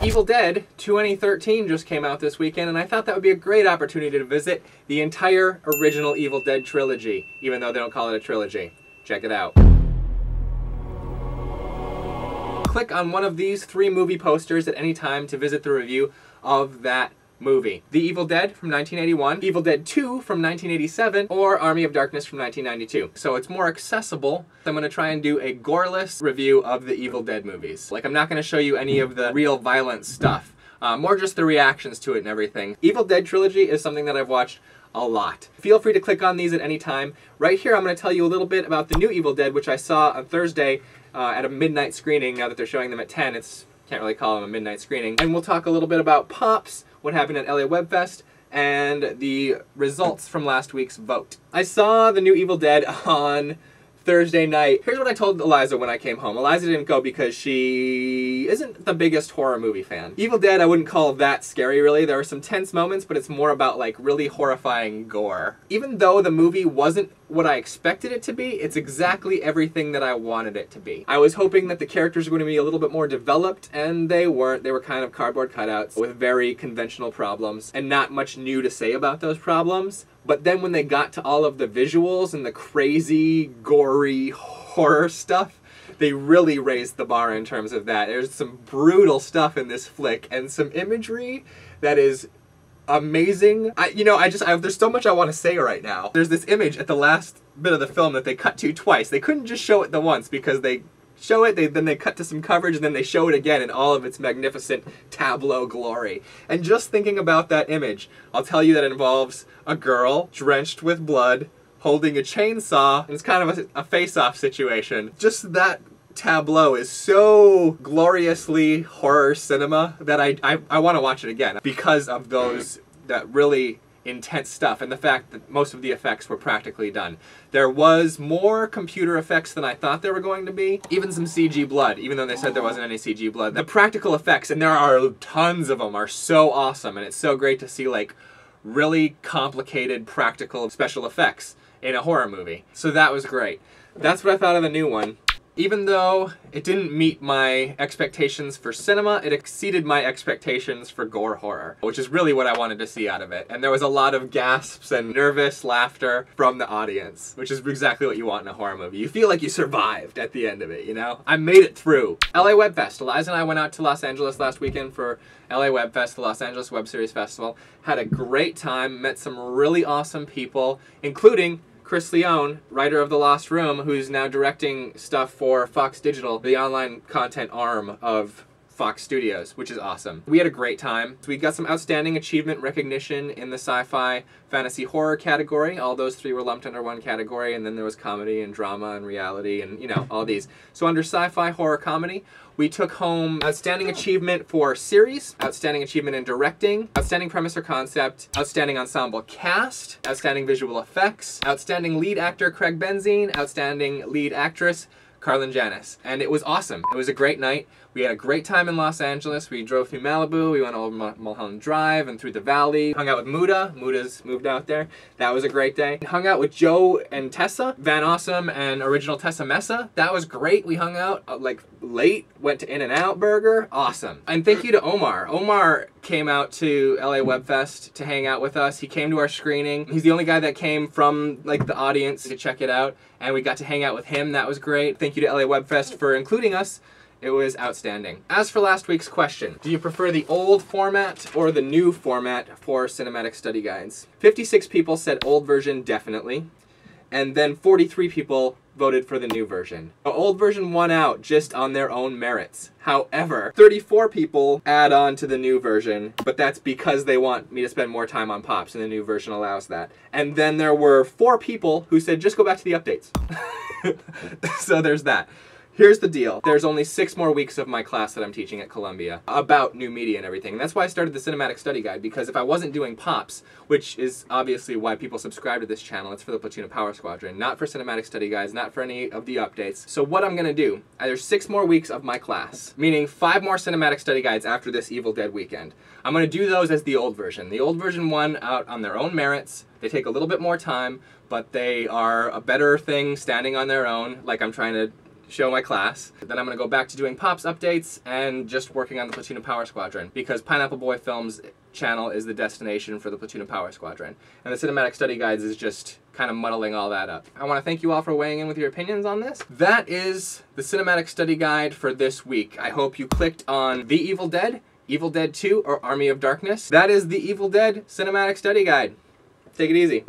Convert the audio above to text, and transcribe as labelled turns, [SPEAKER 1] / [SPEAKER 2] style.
[SPEAKER 1] Evil Dead 2013 just came out this weekend, and I thought that would be a great opportunity to visit the entire original Evil Dead trilogy, even though they don't call it a trilogy. Check it out. Click on one of these 3 movie posters at any time to visit the review of that movie. The Evil Dead from 1981, Evil Dead 2 from 1987, or Army of Darkness from 1992. So it's more accessible. I'm going to try and do a goreless review of the Evil Dead movies. Like, I'm not going to show you any of the real violent stuff. More just the reactions to it and everything. Evil Dead trilogy is something that I've watched a lot. Feel free to click on these at any time. Right here I'm going to tell you a little bit about the new Evil Dead, which I saw on Thursday at a midnight screening. Now that they're showing them at 10, can't really call them a midnight screening. And we'll talk a little bit about Pops, what happened at LA Web Fest, and the results from last week's vote. I saw the new Evil Dead on Thursday night. Here's what I told Eliza when I came home. Eliza didn't go because she isn't the biggest horror movie fan. Evil Dead I wouldn't call that scary, really. There are some tense moments, but it's more about like really horrifying gore. Even though the movie wasn't what I expected it to be, it's exactly everything that I wanted it to be. I was hoping that the characters were going to be a little bit more developed, and they weren't. They were kind of cardboard cutouts with very conventional problems, and not much new to say about those problems. But then when they got to all of the visuals and the crazy, gory horror stuff, they really raised the bar in terms of that. There's some brutal stuff in this flick, and some imagery that is amazing. There's so much I want to say right now. There's this image at the last bit of the film that they cut to twice. They couldn't just show it the once because they show it, then they cut to some coverage, and then they show it again in all of its magnificent tableau glory. And just thinking about that image, I'll tell you that it involves a girl drenched with blood, holding a chainsaw, and it's kind of a face-off situation. Just that tableau is so gloriously horror cinema that I want to watch it again because of that really intense stuff and the fact that most of the effects were practically done. There was more computer effects than I thought there were going to be. Even some CG blood, even though they said there wasn't any CG blood. The practical effects, and there are tons of them, are so awesome, and it's so great to see like really complicated practical special effects in a horror movie. So that was great. That's what I thought of the new one. Even though it didn't meet my expectations for cinema, it exceeded my expectations for gore horror, which is really what I wanted to see out of it. And there was a lot of gasps and nervous laughter from the audience, which is exactly what you want in a horror movie. You feel like you survived at the end of it, you know? I made it through. LA Web Fest. Eliza and I went out to Los Angeles last weekend for LA Web Fest, the Los Angeles Web Series Festival. Had a great time, met some really awesome people, including Chris Leone, writer of The Lost Room, who's now directing stuff for Fox Digital, the online content arm of Fox Studios, which is awesome. We had a great time. We got some outstanding achievement recognition in the sci-fi, fantasy, horror category. All those 3 were lumped under one category, and then there was comedy and drama and reality and, you know, all these. So under sci-fi, horror, comedy, we took home outstanding achievement for series, outstanding achievement in directing, outstanding premise or concept, outstanding ensemble cast, outstanding visual effects, outstanding lead actor Craig Benzine, outstanding lead actress Carlin Janis. And it was awesome. It was a great night. We had a great time in Los Angeles. We drove through Malibu, we went over Mulholland Drive and through the valley. Hung out with Muda. Muda's moved out there. That was a great day. Hung out with Joe and Tessa, Van Awesome and original Tessa Messa. That was great. We hung out like late, went to In-N-Out Burger. Awesome. And thank you to Omar. Omar came out to LA Web Fest to hang out with us. He came to our screening. He's the only guy that came from like the audience to check it out, and we got to hang out with him. That was great. Thank you to LA Web Fest for including us. It was outstanding. As for last week's question, do you prefer the old format or the new format for cinematic study guides? 56 people said old version definitely, and then 43 people voted for the new version. The old version won out just on their own merits. However, 34 people add on to the new version, but that's because they want me to spend more time on Pops, and the new version allows that. And then there were 4 people who said just go back to the updates. So there's that. Here's the deal. There's only 6 more weeks of my class that I'm teaching at Columbia about new media and everything. And that's why I started the Cinematic Study Guide, because if I wasn't doing Pops, which is obviously why people subscribe to this channel, it's for the Platoon of Power Squadron, not for Cinematic Study Guides, not for any of the updates. So what I'm gonna do, there's 6 more weeks of my class, meaning 5 more Cinematic Study Guides after this Evil Dead weekend. I'm gonna do those as the old version. The old version won out on their own merits. They take a little bit more time, but they are a better thing standing on their own, like I'm trying to show my class. Then I'm going to go back to doing Pops updates and just working on the Platoon of Power Squadron, because Pineapple Boy Films channel is the destination for the Platoon of Power Squadron. And the Cinematic Study Guides is just kind of muddling all that up. I want to thank you all for weighing in with your opinions on this. That is the Cinematic Study Guide for this week. I hope you clicked on The Evil Dead, Evil Dead 2, or Army of Darkness. That is the Evil Dead Cinematic Study Guide. Take it easy.